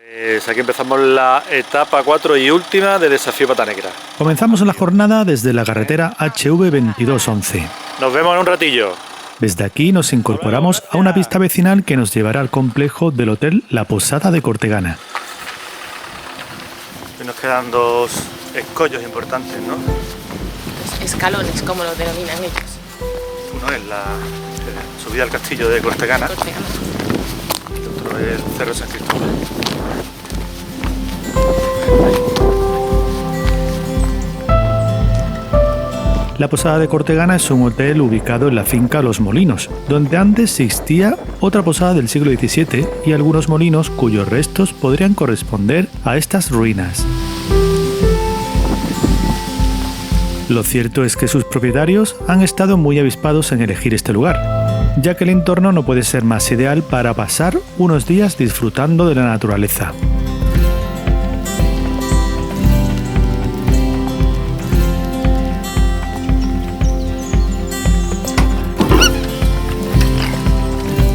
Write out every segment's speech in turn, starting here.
Pues aquí empezamos la etapa 4 y última de Desafío Pata Negra. Comenzamos la jornada desde la carretera HV2211. Nos vemos en un ratillo. Desde aquí nos incorporamos a una pista vecinal que nos llevará al complejo del hotel La Posada de Cortegana. Hoy nos quedan dos escollos importantes, ¿no? Escalones, como lo denominan ellos. Uno es la subida al castillo de Cortegana. Y otro es el Cerro San Cristóbal. La Posada de Cortegana es un hotel ubicado en la finca Los Molinos, donde antes existía otra posada del siglo XVII y algunos molinos cuyos restos podrían corresponder a estas ruinas. Lo cierto es que sus propietarios han estado muy avispados en elegir este lugar, ya que el entorno no puede ser más ideal para pasar unos días disfrutando de la naturaleza.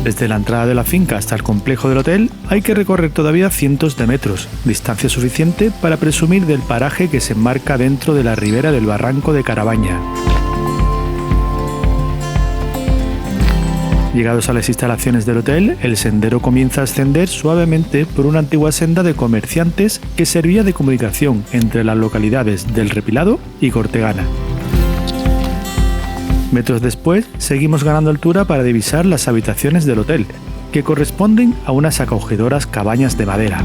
Desde la entrada de la finca hasta el complejo del hotel hay que recorrer todavía cientos de metros, distancia suficiente para presumir del paraje que se enmarca dentro de la ribera del barranco de Carabaña. Llegados a las instalaciones del hotel, el sendero comienza a ascender suavemente por una antigua senda de comerciantes que servía de comunicación entre las localidades del Repilado y Cortegana. Metros después, seguimos ganando altura para divisar las habitaciones del hotel, que corresponden a unas acogedoras cabañas de madera.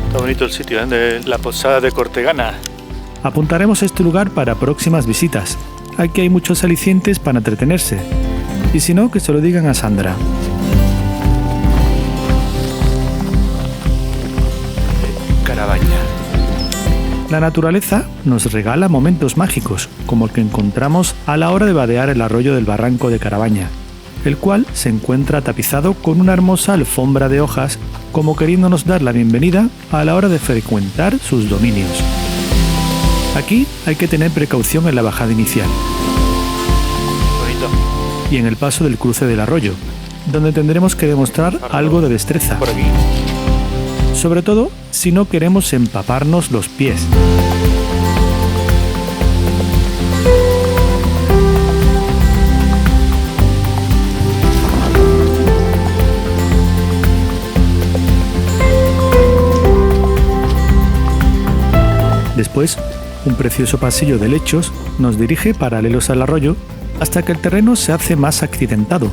Está bonito el sitio, ¿eh? De la Posada de Cortegana. Apuntaremos este lugar para próximas visitas. Aquí hay muchos alicientes para entretenerse. Y si no, que se lo digan a Sandra. Carabaña. La naturaleza nos regala momentos mágicos, como el que encontramos a la hora de vadear el arroyo del barranco de Carabaña, el cual se encuentra tapizado con una hermosa alfombra de hojas, como queriéndonos dar la bienvenida a la hora de frecuentar sus dominios. Aquí hay que tener precaución en la bajada inicial Bonito. y en el paso del cruce del arroyo, donde tendremos que demostrar algo de destreza. Por aquí. Sobre todo si no queremos empaparnos los pies. Después, un precioso pasillo de lechos nos dirige paralelos al arroyo hasta que el terreno se hace más accidentado,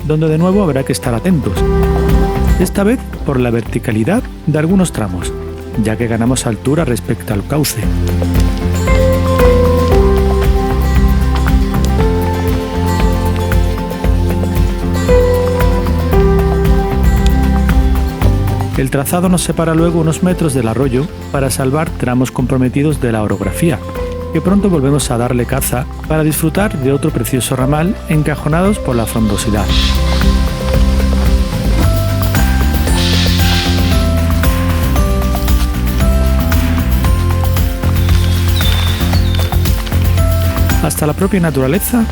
donde de nuevo habrá que estar atentos. Esta vez por la verticalidad de algunos tramos, ya que ganamos altura respecto al cauce. El trazado nos separa luego unos metros del arroyo para salvar tramos comprometidos de la orografía, que pronto volvemos a darle caza para disfrutar de otro precioso ramal encajonados por la frondosidad. Hasta la propia naturaleza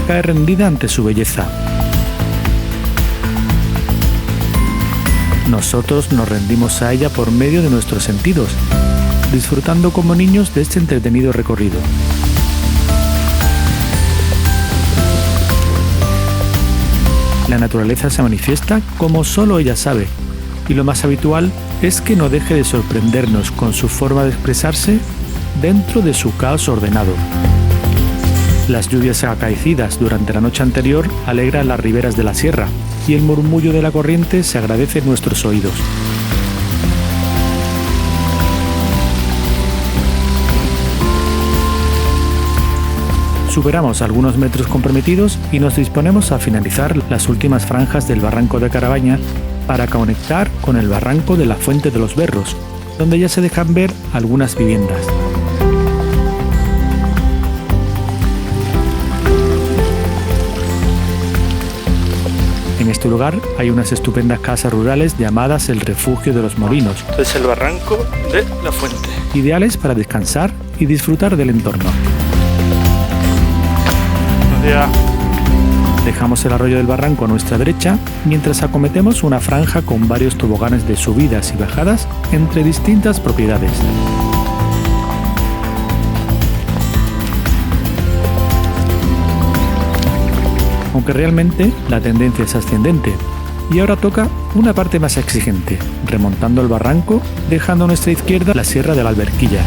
cae rendida ante su belleza. Nosotros nos rendimos a ella por medio de nuestros sentidos, disfrutando como niños de este entretenido recorrido. La naturaleza se manifiesta como solo ella sabe, y lo más habitual es que no deje de sorprendernos con su forma de expresarse dentro de su caos ordenado. Las lluvias acaecidas durante la noche anterior alegran las riberas de la sierra y el murmullo de la corriente se agradece en nuestros oídos. Superamos algunos metros comprometidos y nos disponemos a finalizar las últimas franjas del barranco de Carabaña para conectar con el barranco de la Fuente de los Berros, donde ya se dejan ver algunas viviendas. En este lugar hay unas estupendas casas rurales llamadas el Refugio de los Molinos. Este es el barranco de la Fuente. Ideales para descansar y disfrutar del entorno. Buenos días. Dejamos el arroyo del barranco a nuestra derecha mientras acometemos una franja con varios toboganes de subidas y bajadas entre distintas propiedades. Aunque realmente la tendencia es ascendente. Y ahora toca una parte más exigente, remontando el barranco, dejando a nuestra izquierda la Sierra de la Alberquilla.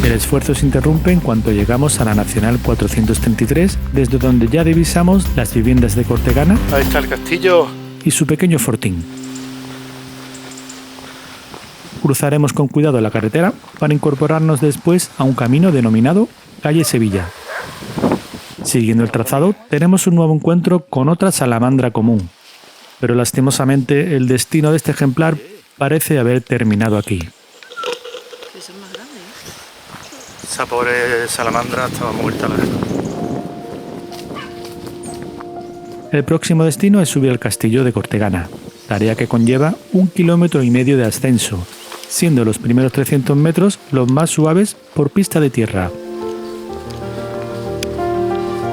El esfuerzo se interrumpe en cuanto llegamos a la Nacional 433, desde donde ya divisamos las viviendas de Cortegana. Ahí está el castillo. Y su pequeño fortín. Cruzaremos con cuidado la carretera para incorporarnos después a un camino denominado Calle Sevilla. Siguiendo el trazado, tenemos un nuevo encuentro con otra salamandra común, pero lastimosamente el destino de este ejemplar parece haber terminado aquí. Esa pobre salamandra estaba muerta, la verdad. El próximo destino es subir al castillo de Cortegana, tarea que conlleva 1,5 kilómetros de ascenso, siendo los primeros 300 metros los más suaves por pista de tierra.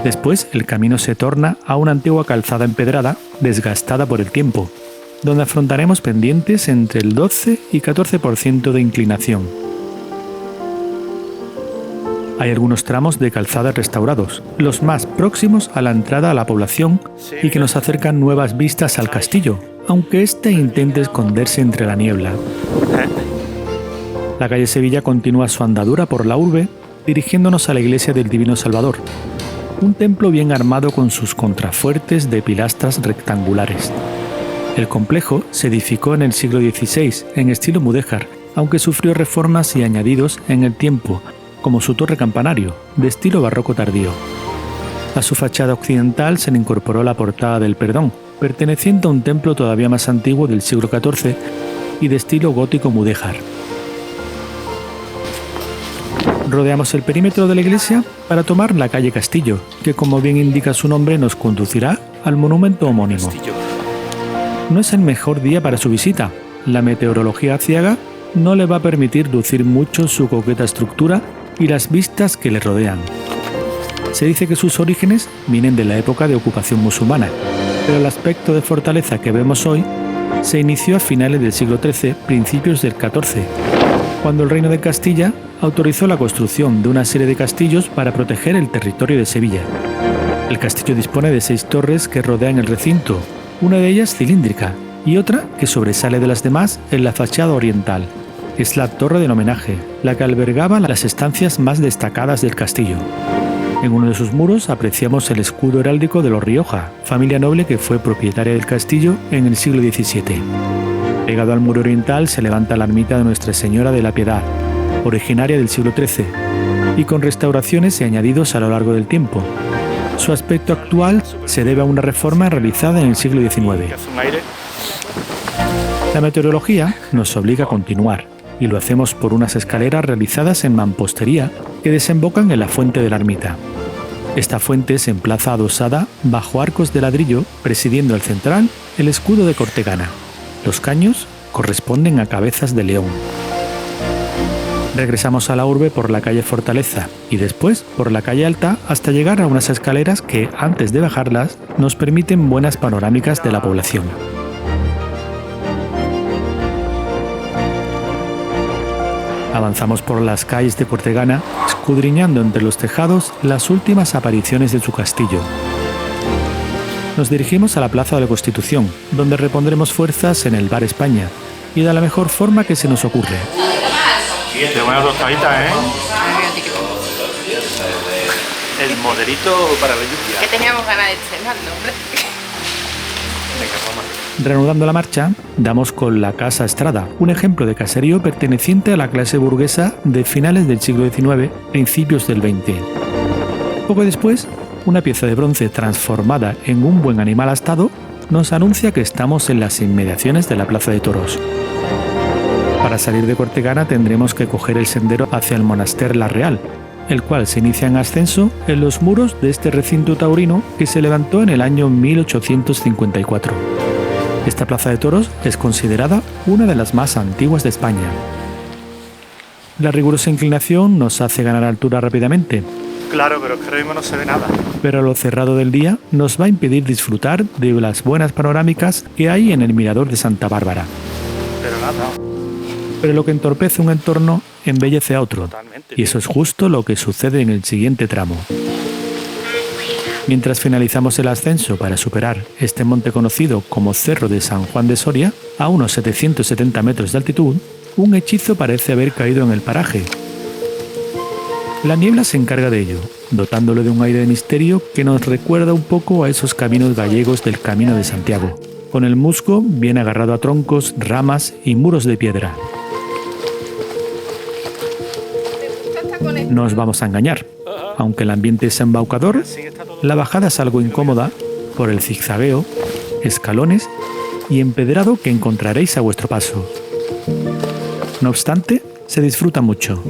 Después, el camino se torna a una antigua calzada empedrada, desgastada por el tiempo, donde afrontaremos pendientes entre el 12 y 14% de inclinación. Hay algunos tramos de calzada restaurados, los más próximos a la entrada a la población y que nos acercan nuevas vistas al castillo, aunque éste intente esconderse entre la niebla. La calle Sevilla continúa su andadura por la urbe, dirigiéndonos a la iglesia del Divino Salvador, un templo bien armado con sus contrafuertes de pilastras rectangulares. El complejo se edificó en el siglo XVI en estilo mudéjar, aunque sufrió reformas y añadidos en el tiempo, como su torre campanario, de estilo barroco tardío. A su fachada occidental se le incorporó la portada del Perdón, perteneciente a un templo todavía más antiguo del siglo XIV y de estilo gótico mudéjar. Rodeamos el perímetro de la iglesia para tomar la calle Castillo, que como bien indica su nombre nos conducirá al monumento homónimo. No es el mejor día para su visita. La meteorología aciaga no le va a permitir lucir mucho su coqueta estructura y las vistas que le rodean. Se dice que sus orígenes vienen de la época de ocupación musulmana, pero el aspecto de fortaleza que vemos hoy se inició a finales del siglo XIII, principios del XIV, cuando el Reino de Castilla autorizó la construcción de una serie de castillos para proteger el territorio de Sevilla. El castillo dispone de 6 torres que rodean el recinto, una de ellas cilíndrica y otra que sobresale de las demás en la fachada oriental. Es la torre del homenaje, la que albergaba las estancias más destacadas del castillo. En uno de sus muros apreciamos el escudo heráldico de los Rioja, familia noble que fue propietaria del castillo en el siglo XVII. Pegado al muro oriental se levanta la ermita de Nuestra Señora de la Piedad, originaria del siglo XIII, y con restauraciones y añadidos a lo largo del tiempo. Su aspecto actual se debe a una reforma realizada en el siglo XIX. La meteorología nos obliga a continuar, y lo hacemos por unas escaleras realizadas en mampostería que desembocan en la fuente de la ermita. Esta fuente se emplaza adosada bajo arcos de ladrillo, presidiendo el central el escudo de Cortegana. Los caños corresponden a cabezas de león. Regresamos a la urbe por la calle Fortaleza y después por la calle Alta hasta llegar a unas escaleras que, antes de bajarlas, nos permiten buenas panorámicas de la población. Avanzamos por las calles de Cortegana, escudriñando entre los tejados las últimas apariciones de su castillo. Nos dirigimos a la Plaza de la Constitución, donde repondremos fuerzas en el Bar España, y de la mejor forma que se nos ocurre. Qué buena tostadita, ¿eh? El modelito para la lluvia. Que teníamos ganas de cenarlo, hombre. Venga, vamos. Reanudando la marcha, damos con la Casa Estrada, un ejemplo de caserío perteneciente a la clase burguesa de finales del siglo XIX, principios del XX. Poco después, una pieza de bronce transformada en un buen animal astado nos anuncia que estamos en las inmediaciones de la Plaza de Toros. Para salir de Cortegana tendremos que coger el sendero hacia el Monaster La Real, el cual se inicia en ascenso en los muros de este recinto taurino que se levantó en el año 1854. Esta plaza de toros es considerada una de las más antiguas de España. La rigurosa inclinación nos hace ganar altura rápidamente, claro, pero es que ahora mismo no se ve nada. Pero lo cerrado del día nos va a impedir disfrutar de las buenas panorámicas que hay en el mirador de Santa Bárbara. Pero nada, Pero lo que entorpece un entorno embellece a otro. totalmente. Y eso es justo lo que sucede en el siguiente tramo. Mientras finalizamos el ascenso para superar este monte conocido como Cerro de San Juan de Soria, a unos 770 metros de altitud, un hechizo parece haber caído en el paraje. La niebla se encarga de ello, dotándolo de un aire de misterio que nos recuerda un poco a esos caminos gallegos del Camino de Santiago, con el musgo bien agarrado a troncos, ramas y muros de piedra. No os vamos a engañar. Aunque el ambiente es embaucador, la bajada es algo incómoda por el zigzagueo, escalones y empedrado que encontraréis a vuestro paso. No obstante, se disfruta mucho.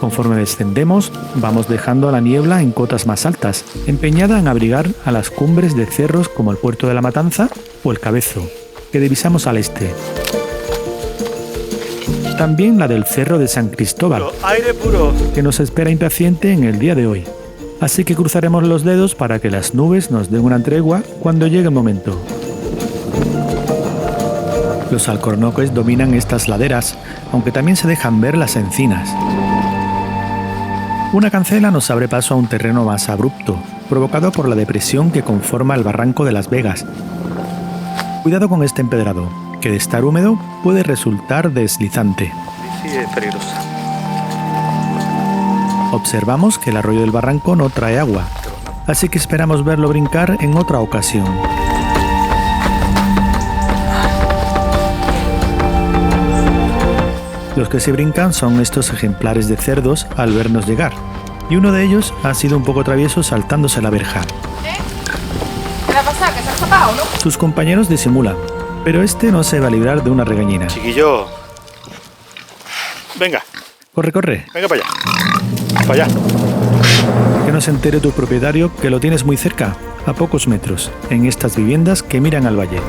Conforme descendemos, vamos dejando a la niebla en cotas más altas, empeñada en abrigar a las cumbres de cerros como el Puerto de la Matanza o el Cabezo, que divisamos al este. También la del Cerro de San Cristóbal, Aire puro. que nos espera impaciente en el día de hoy. Así que cruzaremos los dedos para que las nubes nos den una tregua cuando llegue el momento. Los alcornoques dominan estas laderas, aunque también se dejan ver las encinas. Una cancela nos abre paso a un terreno más abrupto, provocado por la depresión que conforma el barranco de Las Vegas. Cuidado con este empedrado, que de estar húmedo puede resultar deslizante. Sí, es peligrosa. Observamos que el arroyo del barranco no trae agua, así que esperamos verlo brincar en otra ocasión. Los que se brincan son estos ejemplares de cerdos al vernos llegar, y uno de ellos ha sido un poco travieso saltándose la verja. ¿Qué le ha pasado? ¿Que se ha escapado, no? Sus compañeros disimulan, pero este no se va a librar de una regañina. Chiquillo. Venga, Corre, corre, venga para allá. Para allá. que no se entere tu propietario que lo tienes muy cerca, a pocos metros, en estas viviendas que miran al valle.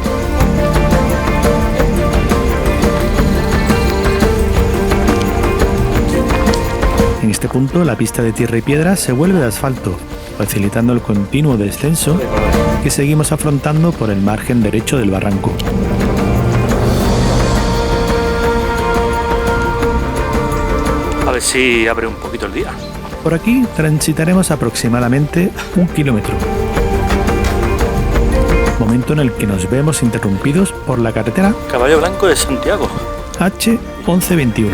En este punto, la pista de tierra y piedra se vuelve de asfalto, facilitando el continuo descenso que seguimos afrontando por el margen derecho del barranco. A ver si abre un poquito el día. Por aquí transitaremos aproximadamente 1 kilómetro. Momento en el que nos vemos interrumpidos por la carretera Caballo Blanco de Santiago. H1121.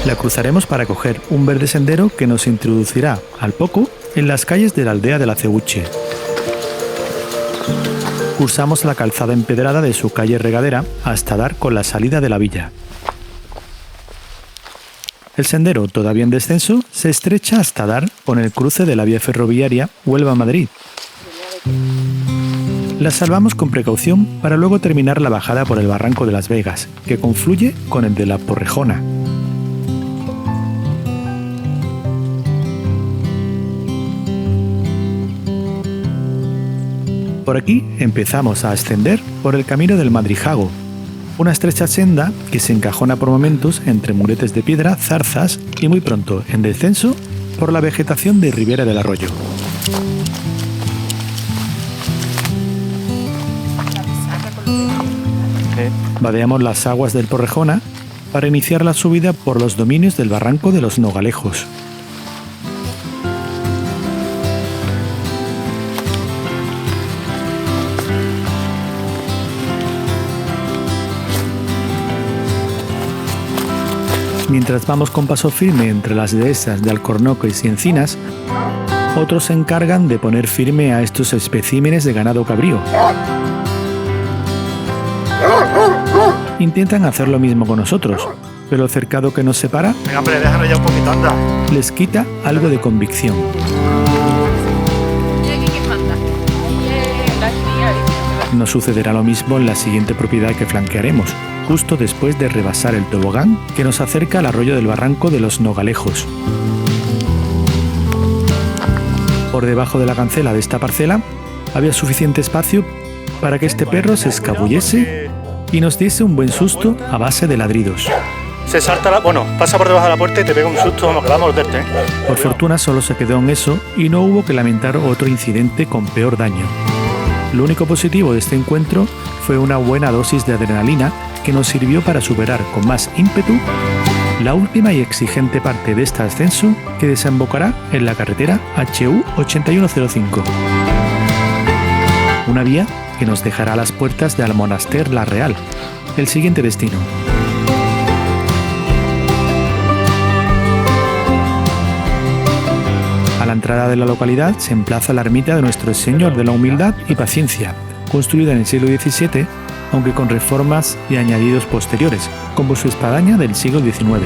La cruzaremos para coger un verde sendero que nos introducirá al poco en las calles de la aldea de la Cebuche. Cursamos la calzada empedrada de su calle regadera hasta dar con la salida de la villa. El sendero, todavía en descenso, se estrecha hasta dar con el cruce de la vía ferroviaria Huelva-Madrid. La salvamos con precaución para luego terminar la bajada por el barranco de Las Vegas, que confluye con el de la Porrejona. Por aquí empezamos a ascender por el camino del Madrijago, una estrecha senda que se encajona por momentos entre muretes de piedra, zarzas y muy pronto, en descenso, por la vegetación de ribera del arroyo. Vadeamos las aguas del Porrejona para iniciar la subida por los dominios del barranco de los Nogalejos. Mientras vamos con paso firme entre las dehesas de alcornoques y encinas, otros se encargan de poner firme a estos especímenes de ganado cabrío. Intentan hacer lo mismo con nosotros, pero el cercado que nos separa Venga, hombre, déjanos ya un poquito, anda. les quita algo de convicción. Oye, ¿qué falta? La cría, Nos sucederá lo mismo en la siguiente propiedad que flanquearemos, justo después de rebasar el tobogán que nos acerca al arroyo del barranco de los Nogalejos. Por debajo de la cancela de esta parcela había suficiente espacio para que este perro se escabullese y nos diese un buen susto a base de ladridos. Se salta pasa por debajo de la puerta y te pega un susto, vamos, que va a morderte, ¿eh? Por fortuna solo se quedó en eso y no hubo que lamentar otro incidente con peor daño. Lo único positivo de este encuentro fue una buena dosis de adrenalina que nos sirvió para superar con más ímpetu la última y exigente parte de este ascenso que desembocará en la carretera HU 8105. Una vía que nos dejará a las puertas de Almonaster la Real, el siguiente destino. A la entrada de la localidad se emplaza la ermita de Nuestro Señor de la Humildad y Paciencia, construida en el siglo XVII, aunque con reformas y añadidos posteriores, como su espadaña del siglo XIX.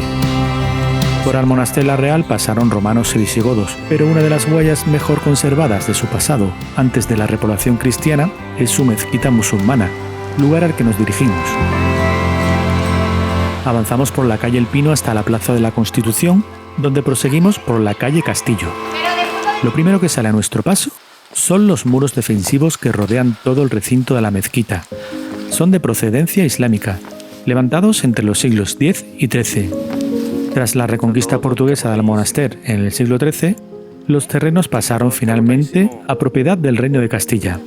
Por Almonaster la Real pasaron romanos y visigodos, pero una de las huellas mejor conservadas de su pasado, antes de la repoblación cristiana, es su mezquita musulmana, lugar al que nos dirigimos. Avanzamos por la calle El Pino hasta la Plaza de la Constitución, donde proseguimos por la calle Castillo. Lo primero que sale a nuestro paso son los muros defensivos que rodean todo el recinto de la mezquita. Son de procedencia islámica, levantados entre los siglos X y XIII. Tras la reconquista portuguesa del Almonaster en el siglo XIII, los terrenos pasaron finalmente a propiedad del Reino de Castilla.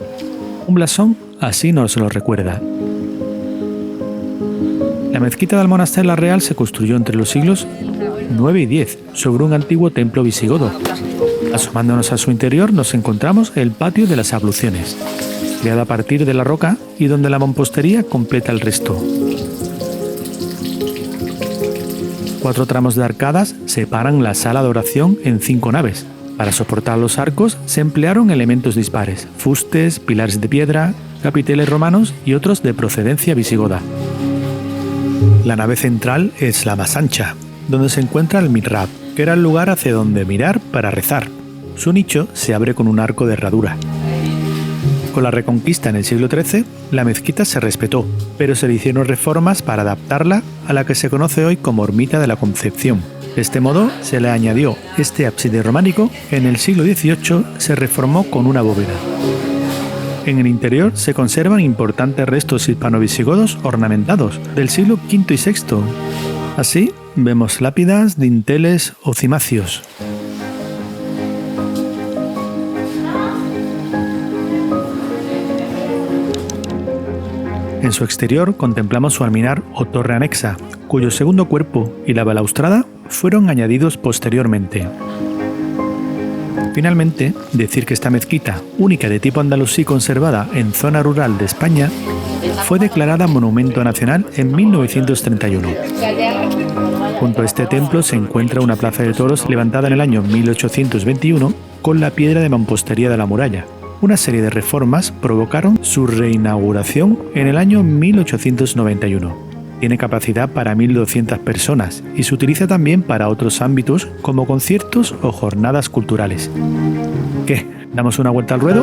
Un blasón así nos lo recuerda. La mezquita de Almonaster la Real se construyó entre los siglos IX y X sobre un antiguo templo visigodo. Asomándonos a su interior nos encontramos el patio de las abluciones, creado a partir de la roca y donde la mampostería completa el resto. 4 tramos de arcadas separan la sala de oración en 5 naves. Para soportar los arcos se emplearon elementos dispares, fustes, pilares de piedra, capiteles romanos y otros de procedencia visigoda. La nave central es la más ancha, donde se encuentra el mihrab, que era el lugar hacia donde mirar para rezar. Su nicho se abre con un arco de herradura. Con la reconquista en el siglo XIII, la mezquita se respetó, pero se le hicieron reformas para adaptarla a la que se conoce hoy como Ermita de la Concepción. De este modo, se le añadió este ábside románico que en el siglo XVIII se reformó con una bóveda. En el interior se conservan importantes restos hispano-visigodos ornamentados del siglo V y VI. Así, vemos lápidas, dinteles o cimacios. En su exterior contemplamos su alminar o torre anexa, cuyo segundo cuerpo y la balaustrada fueron añadidos posteriormente. Finalmente, decir que esta mezquita, única de tipo andalusí conservada en zona rural de España, fue declarada Monumento Nacional en 1931. Junto a este templo se encuentra una plaza de toros levantada en el año 1821 con la piedra de mampostería de la muralla. Una serie de reformas provocaron su reinauguración en el año 1891. Tiene capacidad para 1.200 personas y se utiliza también para otros ámbitos como conciertos o jornadas culturales. ¿Qué? ¿Damos una vuelta al ruedo?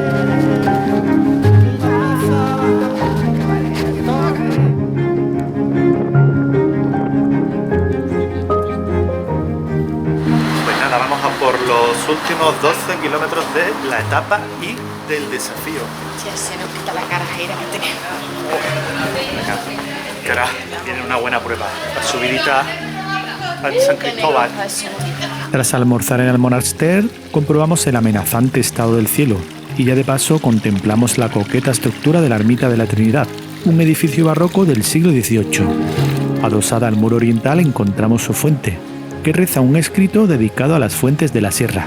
Pues nada, vamos a por los últimos 12 kilómetros de la etapa y del desafío. Ya se nos quita la carajera que tenemos. Que ahora viene una buena prueba. La subidita al San Cristóbal. Tras almorzar en Almonaster, comprobamos el amenazante estado del cielo y ya de paso contemplamos la coqueta estructura de la Ermita de la Trinidad, un edificio barroco del siglo XVIII. Adosada al muro oriental encontramos su fuente, que reza un escrito dedicado a las fuentes de la sierra.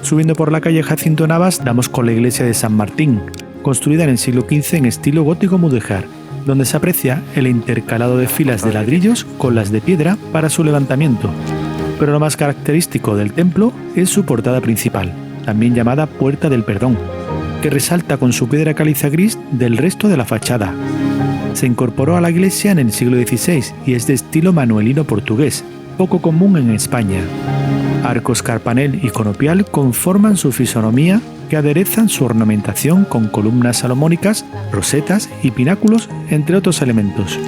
Subiendo por la calle Jacinto Navas damos con la iglesia de San Martín, construida en el siglo XV en estilo gótico mudéjar, donde se aprecia el intercalado de filas de ladrillos con las de piedra para su levantamiento. Pero lo más característico del templo es su portada principal, también llamada Puerta del Perdón, que resalta con su piedra caliza gris del resto de la fachada. Se incorporó a la iglesia en el siglo XVI y es de estilo manuelino portugués, poco común en España. Arcos carpanel y conopial conforman su fisonomía que aderezan su ornamentación con columnas salomónicas, rosetas y pináculos, entre otros elementos.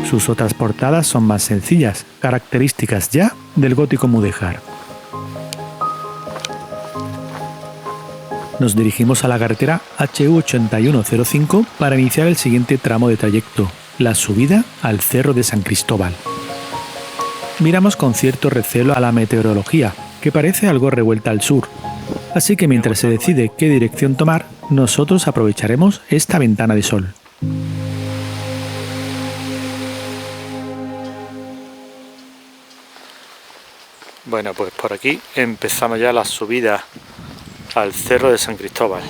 Sus otras portadas son más sencillas, características ya del gótico mudéjar. Nos dirigimos a la carretera HU 8105 para iniciar el siguiente tramo de trayecto, la subida al Cerro de San Cristóbal. Miramos con cierto recelo a la meteorología, que parece algo revuelta al sur, así que mientras se decide qué dirección tomar, nosotros aprovecharemos esta ventana de sol. Bueno, pues por aquí empezamos ya la subida al Cerro de San Cristóbal.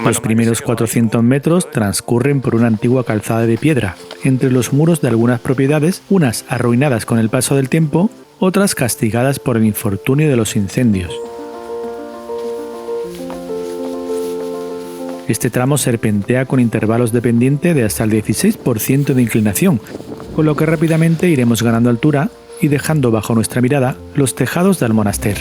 Los primeros 400 metros transcurren por una antigua calzada de piedra, entre los muros de algunas propiedades, unas arruinadas con el paso del tiempo, otras castigadas por el infortunio de los incendios. Este tramo serpentea con intervalos de pendiente de hasta el 16% de inclinación, con lo que rápidamente iremos ganando altura y dejando bajo nuestra mirada los tejados del monaster.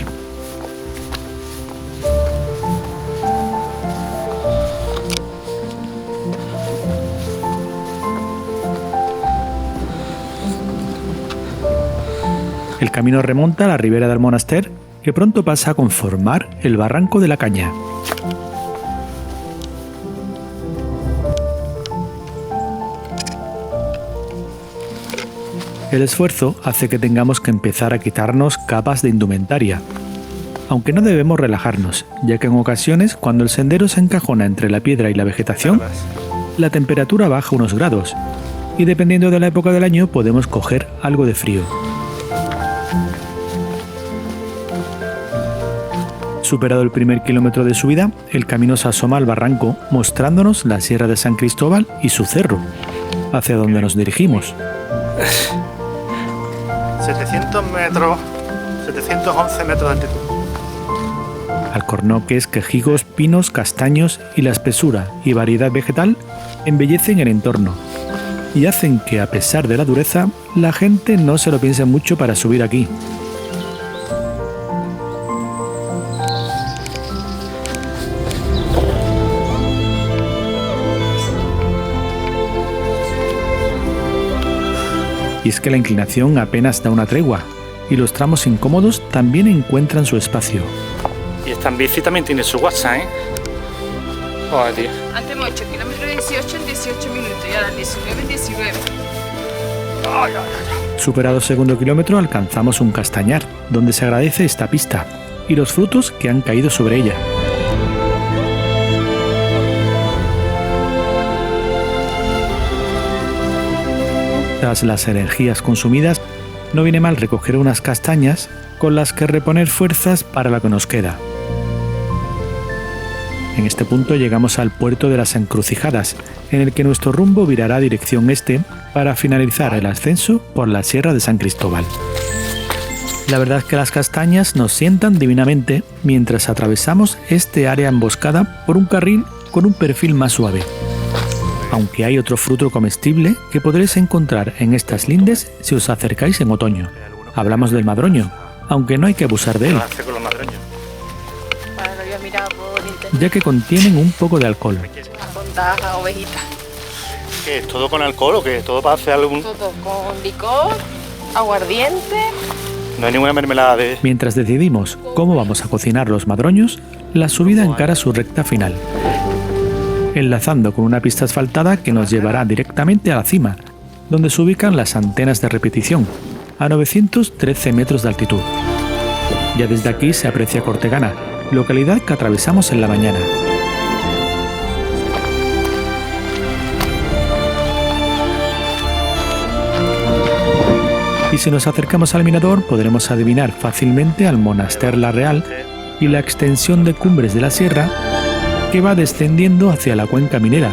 El camino remonta a la ribera del monaster, que pronto pasa a conformar el barranco de la Caña. El esfuerzo hace que tengamos que empezar a quitarnos capas de indumentaria, aunque no debemos relajarnos, ya que en ocasiones, cuando el sendero se encajona entre la piedra y la vegetación, la temperatura baja unos grados, y dependiendo de la época del año podemos coger algo de frío. Superado el primer kilómetro de subida, el camino se asoma al barranco, mostrándonos la Sierra de San Cristóbal y su cerro, hacia donde nos dirigimos. 700 metros, 711 metros de altitud. Alcornoques, quejigos, pinos, castaños y la espesura y variedad vegetal embellecen el entorno y hacen que, a pesar de la dureza, la gente no se lo piense mucho para subir aquí. Y es que la inclinación apenas da una tregua, y los tramos incómodos también encuentran su espacio. Y esta en bici también tiene su WhatsApp, ¿eh? Joder, tío. Antes hemos hecho kilómetro 18 en 18 minutos y ahora 19 en 19. Ay, ay, ay. Superado el segundo kilómetro alcanzamos un castañar, donde se agradece esta pista, y los frutos que han caído sobre ella. Tras las energías consumidas, no viene mal recoger unas castañas con las que reponer fuerzas para lo que nos queda. En este punto llegamos al puerto de las Encrucijadas, en el que nuestro rumbo virará dirección este para finalizar el ascenso por la Sierra de San Cristóbal. La verdad es que las castañas nos sientan divinamente mientras atravesamos este área emboscada por un carril con un perfil más suave. Aunque hay otro fruto comestible que podréis encontrar en estas lindes si os acercáis en otoño. Hablamos del madroño, aunque no hay que abusar de él, Con los madroños. Ahora lo voy a mirar por internet. ya que contienen un poco de alcohol. Montaja, ovejita. ¿Qué es todo con alcohol o qué? ¿Todo para hacer algún...? Todo con licor, aguardiente. No hay ninguna mermelada de... Mientras decidimos cómo vamos a cocinar los madroños, la subida encara su recta final, enlazando con una pista asfaltada que nos llevará directamente a la cima, donde se ubican las antenas de repetición, a 913 metros de altitud. Ya desde aquí se aprecia Cortegana, localidad que atravesamos en la mañana. Y si nos acercamos al mirador podremos adivinar fácilmente al Monaster La Real y la extensión de cumbres de la sierra que va descendiendo hacia la cuenca minera,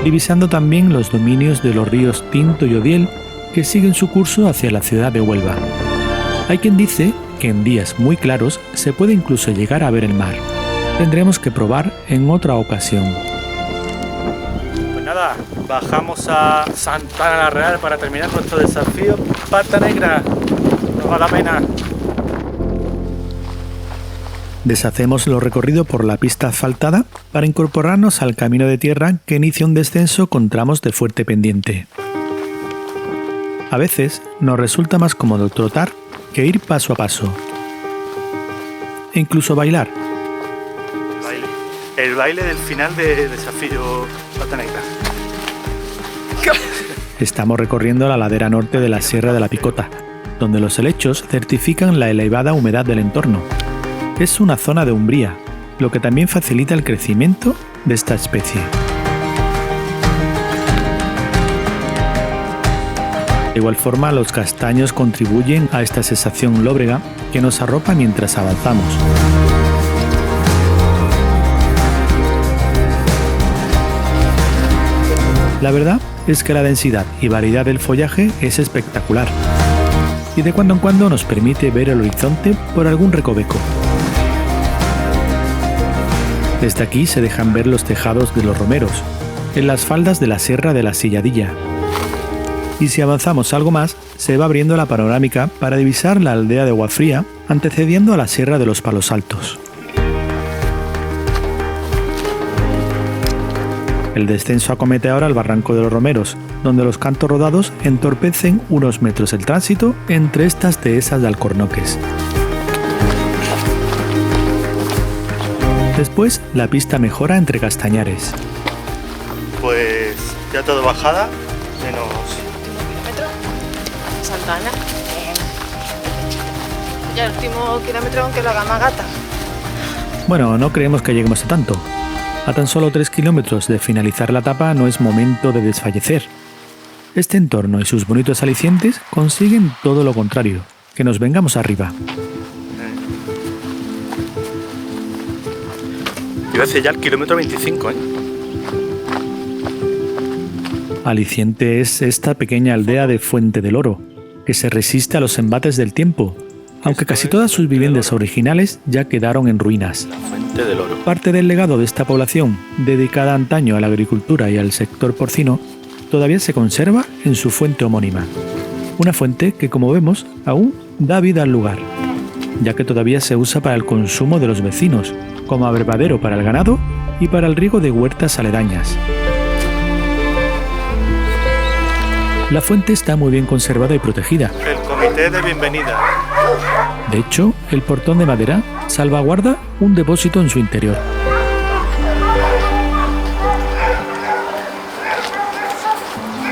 divisando también los dominios de los ríos Tinto y Odiel que siguen su curso hacia la ciudad de Huelva. Hay quien dice que en días muy claros se puede incluso llegar a ver el mar. Tendremos que probar en otra ocasión. Pues nada, bajamos a Santana la Real para terminar nuestro desafío. Pata Negra, nos va la pena. Deshacemos lo recorrido por la pista asfaltada para incorporarnos al camino de tierra que inicia un descenso con tramos de fuerte pendiente. A veces nos resulta más cómodo trotar que ir paso a paso. E incluso bailar. El baile del final de Desafío Pata Negra. Estamos recorriendo la ladera norte de la Sierra de la Picota, donde los helechos certifican la elevada humedad del entorno. Es una zona de umbría, lo que también facilita el crecimiento de esta especie. De igual forma, los castaños contribuyen a esta sensación lóbrega que nos arropa mientras avanzamos. La verdad es que la densidad y variedad del follaje es espectacular, y de cuando en cuando nos permite ver el horizonte por algún recoveco. Desde aquí se dejan ver los tejados de los romeros, en las faldas de la Sierra de la Silladilla. Y si avanzamos algo más, se va abriendo la panorámica para divisar la aldea de Guafría, antecediendo a la Sierra de los Palos Altos. El descenso acomete ahora el barranco de los Romeros, donde los cantos rodados entorpecen unos metros el tránsito entre estas dehesas de alcornoques. Después, la pista mejora entre castañares. Pues ya todo bajada, menos... Último kilómetro, Santa Ana. Ya el último kilómetro, aunque lo haga más gata. Bueno, no creemos que lleguemos a tanto. A tan solo 3 kilómetros de finalizar la etapa no es momento de desfallecer. Este entorno y sus bonitos alicientes consiguen todo lo contrario, que nos vengamos arriba. Iba hacia ya el kilómetro 25, ¿eh? Aliciente es esta pequeña aldea de Fuente del Oro, que se resiste a los embates del tiempo, aunque casi todas sus viviendas originales ya quedaron en ruinas. La Fuente del Oro. Parte del legado de esta población, dedicada antaño a la agricultura y al sector porcino, todavía se conserva en su fuente homónima. Una fuente que, como vemos, aún da vida al lugar, ya que todavía se usa para el consumo de los vecinos, como abrevadero para el ganado y para el riego de huertas aledañas. La fuente está muy bien conservada y protegida. El comité de bienvenida. De hecho, el portón de madera salvaguarda un depósito en su interior.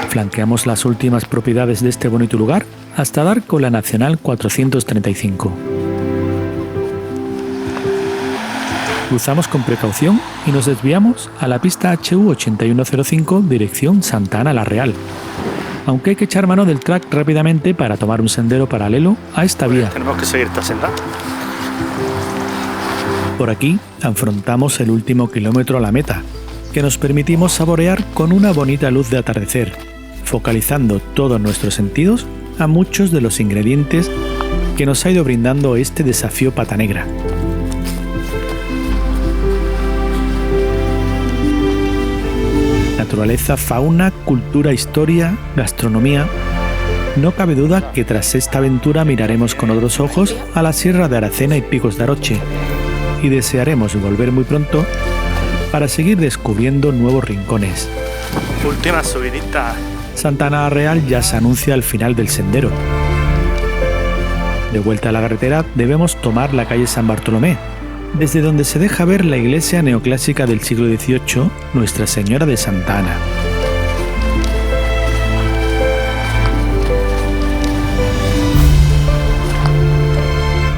Flanqueamos las últimas propiedades de este bonito lugar hasta dar con la Nacional 435. Cruzamos con precaución y nos desviamos a la pista HU 8105 dirección Santa Ana la Real, aunque hay que echar mano del track rápidamente para tomar un sendero paralelo a esta vía. Tenemos que seguir esta senda. Por aquí afrontamos el último kilómetro a la meta, que nos permitimos saborear con una bonita luz de atardecer, focalizando todos nuestros sentidos a muchos de los ingredientes que nos ha ido brindando este desafío Pata Negra. Naturaleza, fauna, cultura, historia, gastronomía. No cabe duda que tras esta aventura miraremos con otros ojos a la Sierra de Aracena y Picos de Aroche y desearemos volver muy pronto para seguir descubriendo nuevos rincones. Última subidita. Santa Ana Real ya se anuncia al final del sendero. De vuelta a la carretera debemos tomar la calle San Bartolomé, desde donde se deja ver la iglesia neoclásica del siglo XVIII, Nuestra Señora de Santa Ana.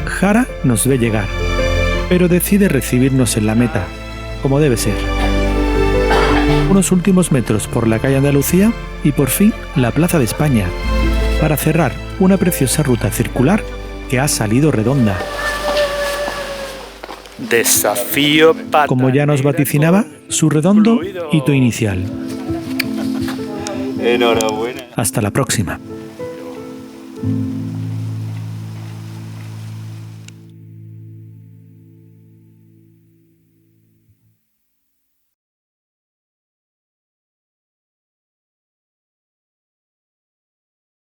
Jara nos ve llegar, pero decide recibirnos en la meta, como debe ser. Unos últimos metros por la calle Andalucía y por fin la Plaza de España, para cerrar una preciosa ruta circular que ha salido redonda. Desafío Pata Como ya nos vaticinaba, su redondo hito inicial. Enhorabuena. Hasta la próxima.